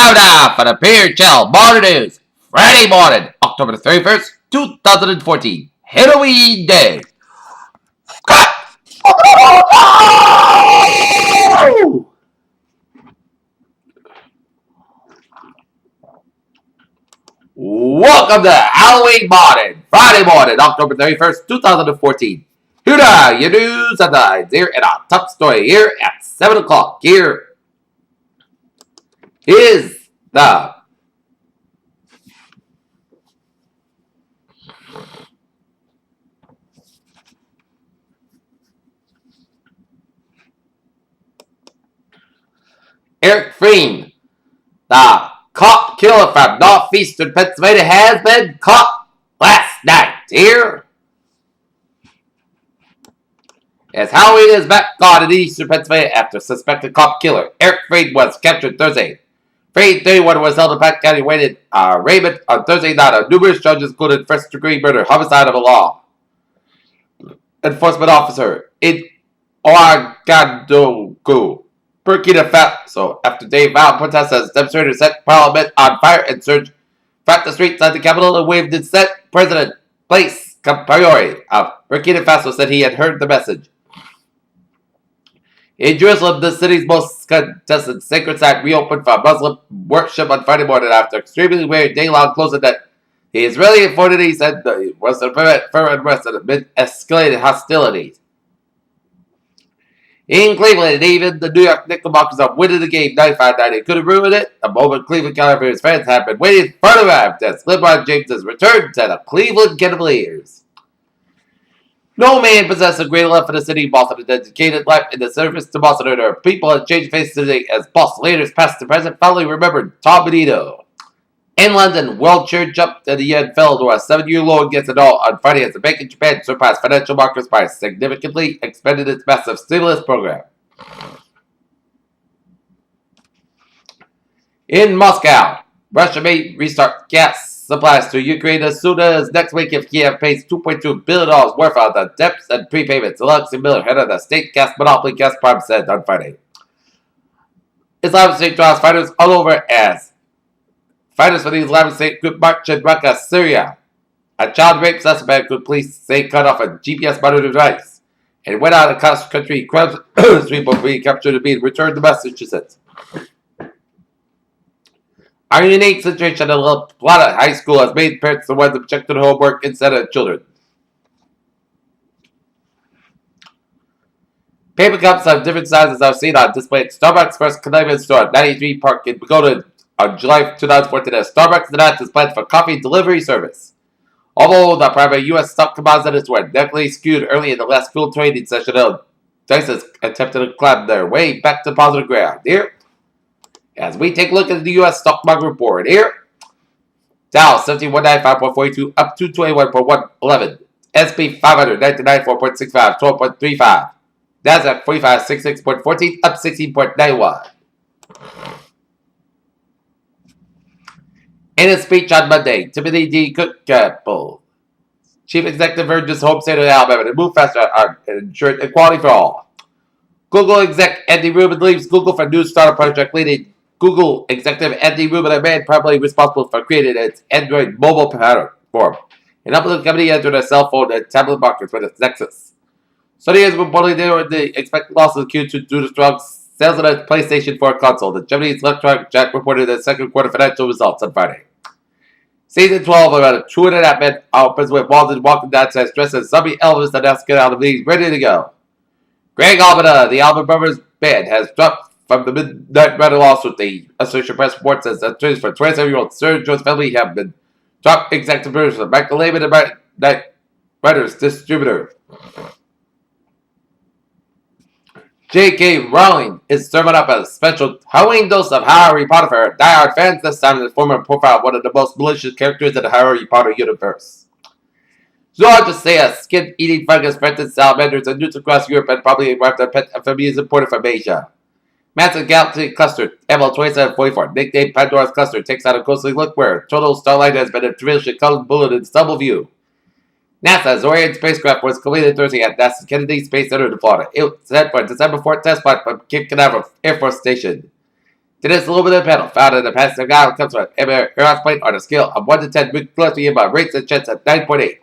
Time now for the PHL Morning News. Friday morning, October the 31st, 2014. Halloween Day. Cut! Welcome to Halloween morning, Friday morning, October 31st, 2014. Here are your news headlines here in our top story here at 7 o'clock. Here is the Eric Frean, the cop killer from northeastern Pennsylvania, has been caught last night. Here as Halloween is back on in eastern Pennsylvania after suspected cop killer Eric Frean was captured Thursday. Frean, 31, was held in Pat County, waited Raymond on Thursday night on numerous charges, including first-degree murder, homicide of a law enforcement officer in Ouagadougou, Burkina Faso, after day violent protesters demonstrators set Parliament on fire and surged throughout the streets of the capital and waved dissent. President Blaise Compaoré of Burkina Faso said he had heard the message. In Jerusalem, the city's most contested sacred site reopened for Muslim worship on Friday morning after extremely weird day-long closing that the Israeli authorities said was to prevent further unrest amid escalated hostilities. In Cleveland, even the New York Knickerbockers are winning the game 95-90 couldn't ruin it. A moment Cleveland Cavaliers fans have been waiting for the arrive as LeBron James' return to the Cleveland Cavaliers. No man possessed a greater love for the city of Boston and dedicated life in the service to Boston. There are people that changed faces today as Boston leaders past and present finally remembered Tom Benito. In London, world share jumped and the yen fell to a 7-year low against it all on Friday as the Bank of Japan surpassed financial markets by significantly expanded its massive stimulus program. In Moscow, Russia may restart gas supplies to Ukraine as soon as next week if Kiev pays $2.2 billion worth of the debts and prepayments. Alexei Miller, head of the state gas monopoly Gazprom, said on Friday. Islamic State draws fighters all over as fighters for the Islamic State group march in Raqqa, Syria. A child rape suspect who police say cut off a GPS monitoring device and went out of cross-country crime street before being captured and being returned to Massachusetts. Our unique situation at La Plata High School has made parents the ones object to homework instead of children. Paper cups of different sizes are seen on display at Starbucks first convenience store at 93 Park in Pagoda on July 2014 as Starbucks announced its plans for coffee delivery service. Although the primary U.S. stock composites were definitely skewed early in the last full trading session, Dices attempted to climb their way back to positive ground. Here, as we take a look at the U.S. stock market report here, Dow 17195.42 up 221.111, S&P 500 994.65 12.35, Nasdaq 4566.14 up 16.91. In a speech on Monday, Timothy D. Cook, Chief Executive, urged his home state of Alabama to move faster on ensuring equality for all. Google exec Andy Rubin leaves Google for new startup project leading Google executive Andy Rubin, a man probably responsible for creating its Android mobile platform. An upload company entered a cell phone and tablet market with its Nexus. Sony has reportedly narrowed the expected loss of Q2 due to strong sales of its PlayStation 4 console. The Japanese Electronic Jack reported its second quarter financial results on Friday. Season 12 of about 2.5 men opens with Walden walking downstairs dressed as zombie Elvis announced to get out of the ready to go. Greg Almada, the Alvin Brothers band, has dropped from the Midnight Rider lawsuit. The Associated Press report says that attorneys for 27-year-old Sir Joe's family have been dropped. Executive producer Michael Lehman and Midnight Rider's distributor J.K. Rowling is serving up a special Halloween dose of Harry Potter for diehard fans, this time in the former profile of one of the most malicious characters in the Harry Potter universe. George a skin-eating fungus threatens salamanders and newts across Europe and probably arrived at pet amphibians imported from Asia. Massive galaxy cluster ML2744, nicknamed Pandora's Cluster, takes out a ghostly look where total starlight has been a traditionally colored bullet in double view. NASA's Orion spacecraft was completed Thursday at NASA's Kennedy Space Center in Florida. It was set for a December 4th test flight from Cape Canaveral Air Force Station. Today's aluminum panel found in the passenger guide comes with an air plate on a scale of 1 to 10, with lithium rates and chance at 9.8.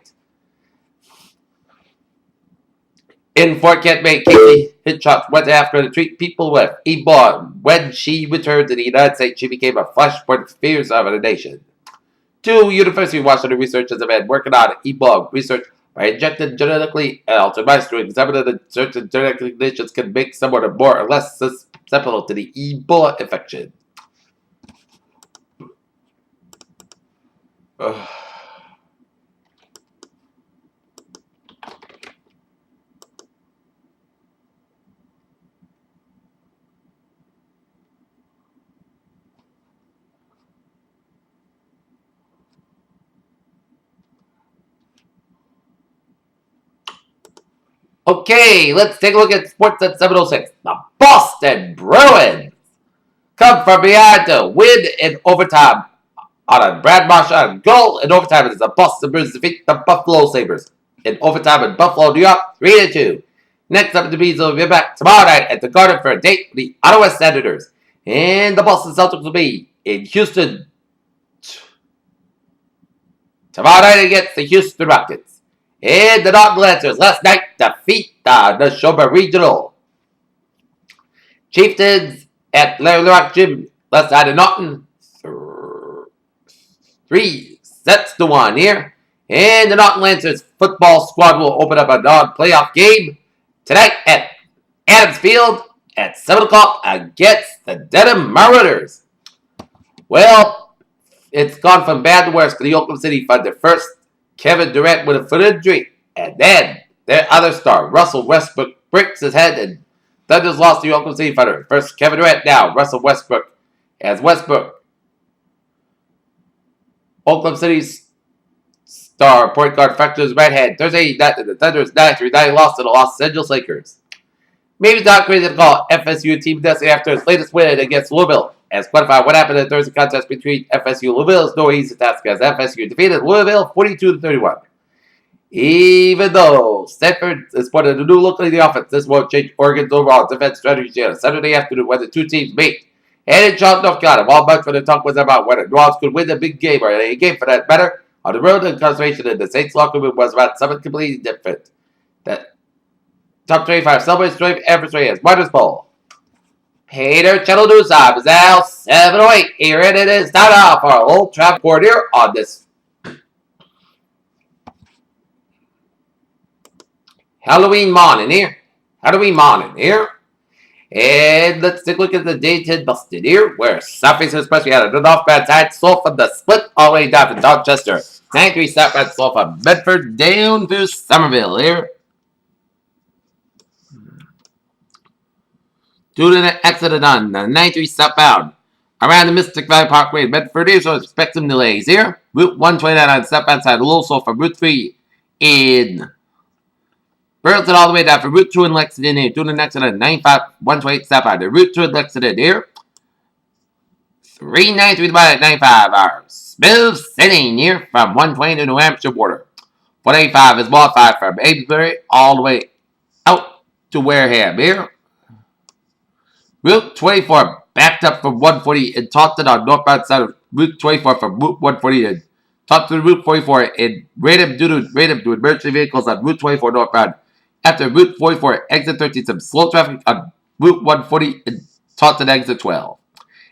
In Fort Kent, Maine, Casey Hitchcock went after to treat people with Ebola. When she returned to the United States, she became a flashpoint of fears of the nation. 2 University of Washington researchers have been working on Ebola research by injecting genetically altered mice to examine that certain genetic conditions can make someone more or less susceptible to the Ebola infection. Okay, let's take a look at sports at 7:06. The Boston Bruins come from behind to win in overtime on a Brad Marchand goal in overtime as the Boston Bruins defeat the Buffalo Sabres in overtime in Buffalo, New York, 3-2. Next up, the Bees will be back tomorrow night at the Garden for a date with the Ottawa Senators. And the Boston Celtics will be in Houston tomorrow night against the Houston Rockets. And the Norton Lancers last night defeat the Neshoba Regional. Chieftains at Larry Rock Gym last night in Norton. 3-1 here. And the Norton Lancers football squad will open up a non-playoff game tonight at Adams Field at 7 o'clock against the Dedham Marauders. Well, it's gone from bad to worse for the Oklahoma City Thunder. First, Kevin Durant with a foot injury, and then their other star, Russell Westbrook, breaks his head, and Thunder's lost to the Oklahoma City Thunder. First, Kevin Durant, now Russell Westbrook. As Westbrook, Oklahoma City's star point guard, fractures his right hand. Thursday night, the Thunder's 9-3 lost to the Los Angeles Lakers. Maybe it's not crazy to call FSU a team destiny after its latest win against Louisville. As quantified what happened in the Thursday contest between FSU and Louisville is no easy task, as FSU defeated Louisville 42-31. Even though Stanford is putting a new look in the offense, this won't change Oregon's overall defense strategy on a Saturday afternoon when the two teams meet. And in Charlotte, North Carolina, while much for the talk was about whether New Orleans could win a big game or a game for that matter, on the road, the conversation in the Saints locker room was about something completely different. That top 25 celebrates 20 average rate as Martin's Bowl. Peter Channel News Time is now 7:08. Here it is. Time off our Old Trafford Report here on this Halloween morning here. And let's take a look at the Dayton Busted here, where Southeast especially had a northbound side sold from the split all the way down to Dorchester. 93 southbound sold from Bedford down to Somerville here. Due to the accident on the 93 southbound around the Mystic Valley Parkway in Bedford, so expect some delays here. Route 129 on the southbound side, also from Route 3 in Burlington all the way down from Route 2 in Lexington here. Due to an accident 95 128 southbound. The Route 2 in Lexington here. 393 divided at 95 are smooth sailing here from 120 to New Hampshire border. 185 is modified from Amesbury all the way out to Wareham here. Route 24 backed up from 140 in Taunton on northbound side of Route 24 from Route 140 in Taunton Route 44 in Radom due to emergency vehicles on Route 24 northbound. After Route 44 exit 13, some slow traffic on Route 140 in Taunton exit 12.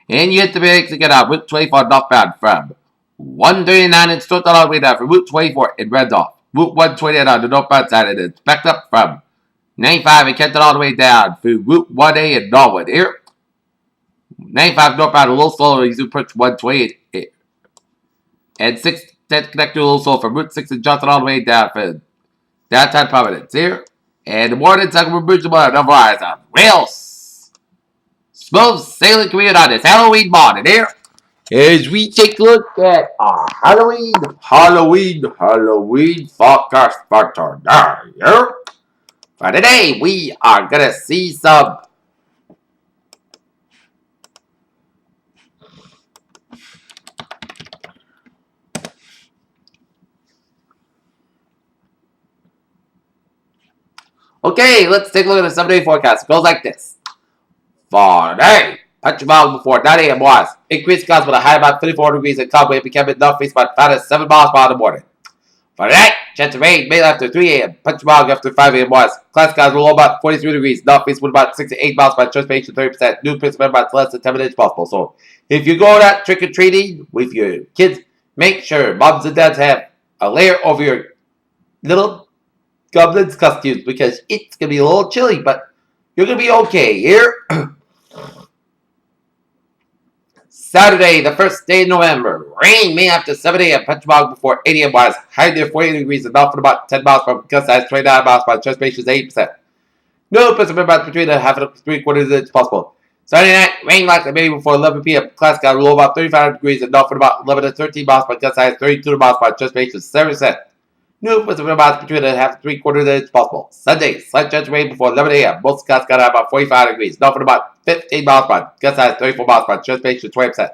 And you hit the brakes again on Route 24 northbound from 139 in Stoughton all the way down from Route 24 in Randolph. Route 128 on the northbound side, and it's backed up from 95 and Kenton all the way down through Route 1A in Norwood here. 95 northbound a little slower as you approach 128. And 6 connector a little slow from Route 6 in Johnson all the way down for downtown Providence here. And the morning second bridge on otherwise on rails. Smooth sailing commute on this Halloween morning here. As we take a look at our Halloween forecast for tonight. For today, we are going to see some Okay, let's take a look at the 7-day forecast. It goes like this. For today, Punch miles before 9 a.m. was. Increased skies with a high about 34 degrees and cloud wave became enough face about 5 to 7 miles per hour in the morning. For tonight, chance of rain mainly after 3 a.m. Punch miles after 5 a.m. was. Cloud skies will low about 43 degrees. North face with about 6 to 8 miles by transportation 30%. New principal about less than 10 minutes possible. So if you go out trick or treating with your kids, make sure moms and dads have a layer over your little goblins costumes because it's gonna be a little chilly, but you're gonna be okay here. Saturday, the first day of November. Rain may after 7 a.m. Punch mile before 8 a.m. was. High near 40 degrees and melting about 10 miles from gust size 29 miles by transpiration is 8%. No precipitation about between a half and 3/4 inch possible. Saturday night, rain likely maybe before 11 p.m. Clouds got low about 35 degrees and melting about 11 to 13 miles by gust size 32 miles by transpiration is 7%. New precipitation about between a half and 3/4 inch possible. Sunday, slight chance of rain before 11 a.m. Most clouds got about 45 degrees, melting about 15 miles by gust size 34 miles by transpiration 20%.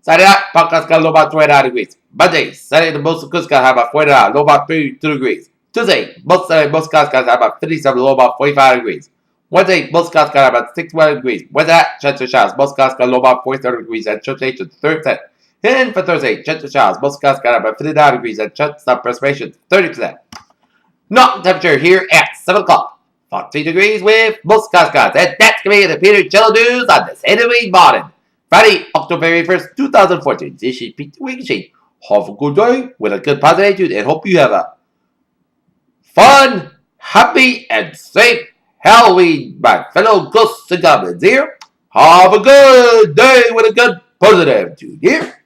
Saturday night, Podcast got low about 29 degrees. Monday, Saturday, the most of Coast got about 49, low about 32 degrees. Tuesday, most Coast got about 57, low about 45 degrees. Wednesday, most Coast got about 61 degrees. Wednesday, chance of showers, most Coast got low about 47 degrees and transpiration 30%. And for Thursday, chance of showers, most Coast got about 59 degrees and chance of perspiration 30%. Not temperature here at 7 o'clock. 40 degrees with most Coast. And that's going to be the Peter Cello News on this Halloween morning. Friday, October 1st, 2014. This is Peter Wiggins. Have a good day with a good positive attitude and hope you have a fun, happy, and safe Halloween, my fellow ghosts and goblins here. Have a good day with a good positive attitude here.